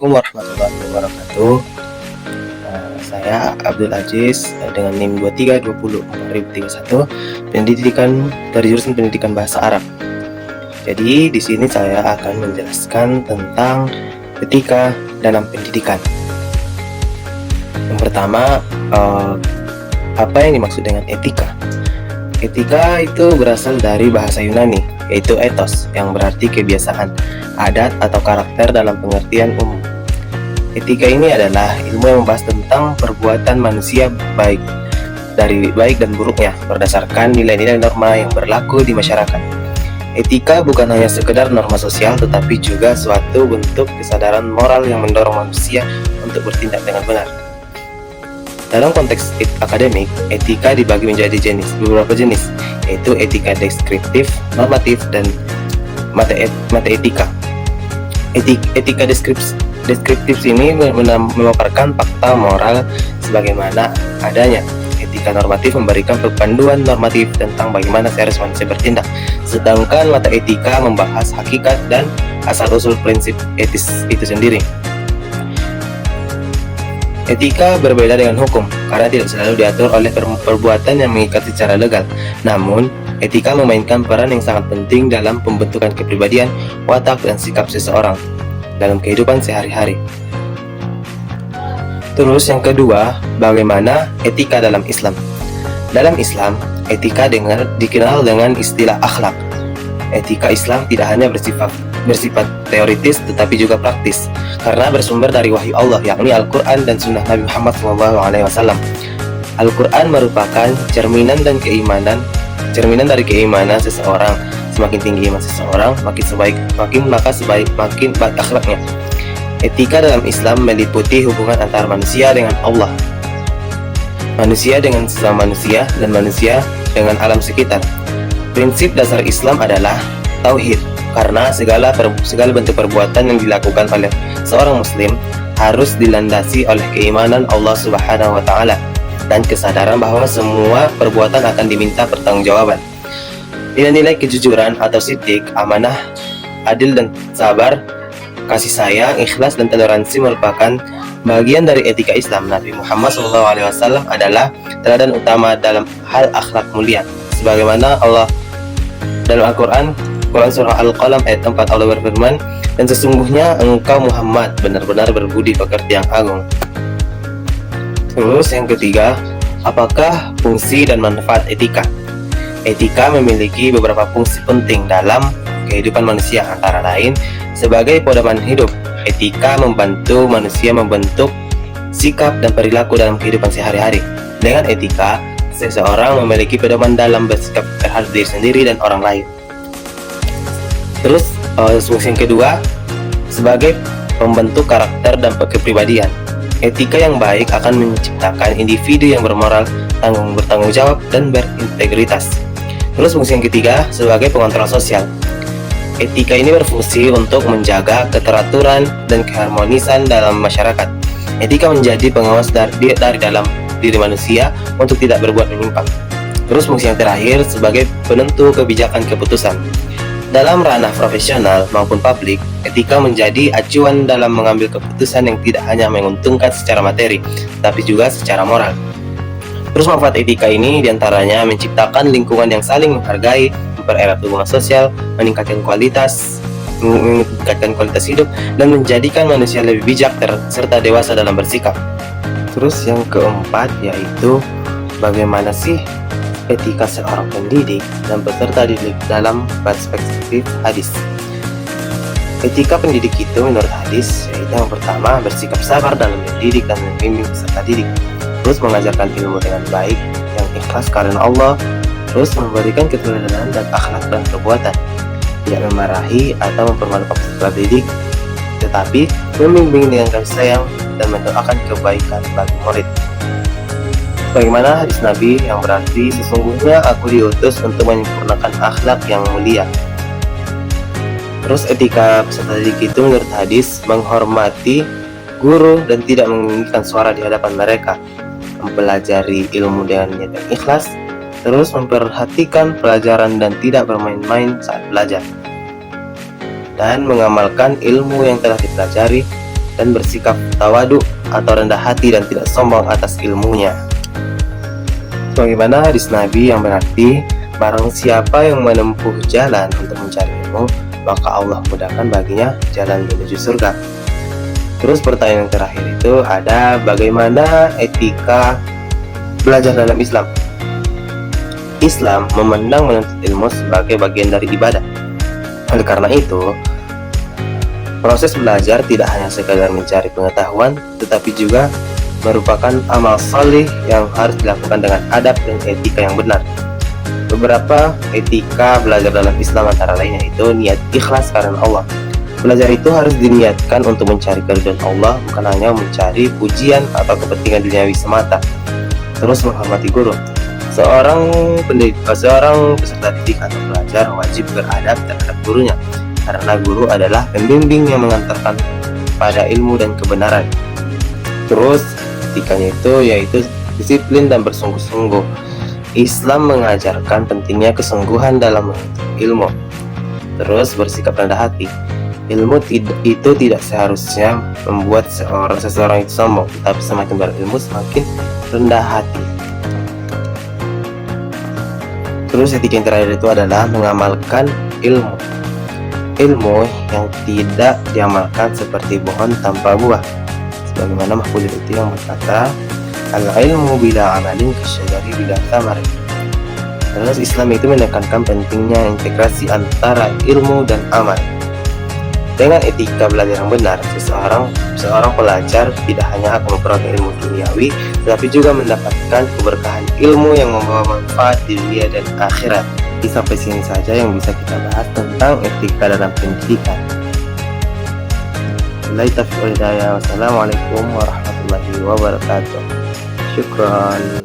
Assalamualaikum warahmatullahi wabarakatuh. Saya Abdul Aziz dengan NIM 23204031, pendidikan dari jurusan Pendidikan Bahasa Arab. Jadi di sini saya akan menjelaskan tentang etika dalam pendidikan. Yang pertama, apa yang dimaksud dengan etika? Etika itu berasal dari bahasa Yunani, yaitu ethos, yang berarti kebiasaan, adat atau karakter dalam pengertian umum. Etika ini adalah ilmu yang membahas tentang perbuatan manusia baik dan buruknya berdasarkan nilai-nilai norma yang berlaku di masyarakat. Etika bukan hanya sekedar norma sosial, tetapi juga suatu bentuk kesadaran moral yang mendorong manusia untuk bertindak dengan benar. Dalam konteks akademik, etika dibagi menjadi beberapa jenis, yaitu etika deskriptif, normatif, dan metaetika. Etika deskriptif ini memaparkan fakta moral sebagaimana adanya. Etika normatif memberikan panduan normatif tentang bagaimana seharusnya manusia bertindak, sedangkan metaetika membahas hakikat dan asal-usul prinsip etis itu sendiri. Etika berbeda dengan hukum karena tidak selalu diatur oleh perbuatan yang mengikat secara legal. Namun, etika memainkan peran yang sangat penting dalam pembentukan kepribadian, watak, dan sikap seseorang dalam kehidupan sehari-hari. Terus yang kedua, bagaimana etika dalam Islam? Dalam Islam, etika dikenal dengan istilah akhlak. Etika Islam tidak hanya bersifat teoritis tetapi juga praktis, karena bersumber dari wahyu Allah, yakni Al-Quran dan Sunnah Nabi Muhammad SAW. Al-Quran merupakan cerminan dari keimanan seseorang. Semakin tinggi iman seseorang, makin baik akhlaknya. Etika dalam Islam meliputi hubungan antara manusia dengan Allah, manusia dengan sesama manusia, dan manusia dengan alam sekitar. Prinsip dasar Islam adalah tauhid, karena segala bentuk perbuatan yang dilakukan oleh seorang muslim harus dilandasi oleh keimanan Allah Subhanahu wa taala dan kesadaran bahwa semua perbuatan akan diminta pertanggungjawaban. Nilai-nilai kejujuran atau siddiq, amanah, adil dan sabar, kasih sayang, ikhlas dan toleransi merupakan bagian dari etika Islam. Nabi Muhammad SAW adalah teladan utama dalam hal akhlak mulia. Sebagaimana Allah dalam Al-Quran surah Al-Qalam ayat 4, Allah berfirman, dan sesungguhnya engkau Muhammad benar-benar berbudi pekerti yang agung. Terus yang ketiga, apakah fungsi dan manfaat etika? Etika memiliki beberapa fungsi penting dalam kehidupan manusia, antara lain sebagai pedoman hidup. Etika membantu manusia membentuk sikap dan perilaku dalam kehidupan sehari-hari. Dengan etika, seseorang memiliki pedoman dalam bersikap terhadap diri sendiri dan orang lain. Terus fungsi yang kedua, sebagai pembentuk karakter dan kepribadian. Etika yang baik akan menciptakan individu yang bermoral, bertanggung jawab, dan berintegritas. Terus fungsi yang ketiga, sebagai pengontrol sosial. Etika ini berfungsi untuk menjaga keteraturan dan keharmonisan dalam masyarakat. Etika menjadi pengawas dari dalam diri manusia untuk tidak berbuat menyimpang. Terus fungsi yang terakhir, sebagai penentu kebijakan keputusan. Dalam ranah profesional maupun publik, etika menjadi acuan dalam mengambil keputusan yang tidak hanya menguntungkan secara materi, tapi juga secara moral. Terus manfaat etika ini diantaranya menciptakan lingkungan yang saling menghargai, mempererat hubungan sosial, meningkatkan kualitas hidup, dan menjadikan manusia lebih bijak serta dewasa dalam bersikap. Terus yang keempat, yaitu bagaimana sih etika seorang pendidik dan peserta didik dalam perspektif hadis. Etika pendidik itu menurut hadis yaitu yang pertama, bersikap sabar dalam mendidik dan membimbing peserta didik, terus mengajarkan ilmu dengan baik, yang ikhlas karena Allah, terus memberikan keteladanan dan akhlak dan perbuatan, tidak memarahi atau mempermalukan peserta didik, tetapi membimbing dengan kasih sayang dan mendoakan kebaikan bagi murid. Bagaimana hadis Nabi yang berarti, sesungguhnya aku diutus untuk menyempurnakan akhlak yang mulia. Terus etika peserta didik itu menurut hadis menghormati guru dan tidak menginginkan suara di hadapan mereka, mempelajari ilmu dengan niat yang ikhlas, terus memperhatikan pelajaran dan tidak bermain-main saat belajar, dan mengamalkan ilmu yang telah dipelajari, dan bersikap tawadu atau rendah hati dan tidak sombong atas ilmunya. Sebagaimana hadis Nabi yang berarti, barang siapa yang menempuh jalan untuk mencari ilmu, maka Allah mudahkan baginya jalan menuju surga. Terus pertanyaan yang terakhir itu ada, bagaimana etika belajar dalam Islam? Islam memandang menuntut ilmu sebagai bagian dari ibadah. Oleh karena itu, proses belajar tidak hanya sekadar mencari pengetahuan, tetapi juga merupakan amal saleh yang harus dilakukan dengan adab dan etika yang benar. Beberapa etika belajar dalam Islam antara lainnya itu niat ikhlas karena Allah. Belajar itu harus diniatkan untuk mencari keridhaan Allah, bukan hanya mencari pujian atau kepentingan duniawi semata. Terus menghormati guru. Seorang peserta didik atau pelajar wajib beradab terhadap gurunya, karena guru adalah pembimbing yang mengantarkan pada ilmu dan kebenaran. Terus etikanya itu yaitu disiplin dan bersungguh-sungguh. Islam mengajarkan pentingnya kesungguhan dalam menuntut ilmu. Terus bersikap rendah hati. Ilmu itu tidak seharusnya membuat seseorang itu sombong, tapi semakin berilmu semakin rendah hati. Terus etika yang terakhir itu adalah mengamalkan ilmu. Ilmu yang tidak diamalkan seperti pohon tanpa buah. Sebagaimana Mahfudz itu yang berkata, al-ilmu bila amalin kasyajari bila thamar. Terus Islam itu menekankan pentingnya integrasi antara ilmu dan amal. Dengan etika belajar yang benar, seorang pelajar tidak hanya akan memperoleh ilmu duniawi, tetapi juga mendapatkan keberkahan ilmu yang membawa manfaat di dunia dan akhirat. Sampai sini saja yang bisa kita bahas tentang etika dalam pendidikan. Wassalamualaikum warahmatullahi wabarakatuh. Syukran.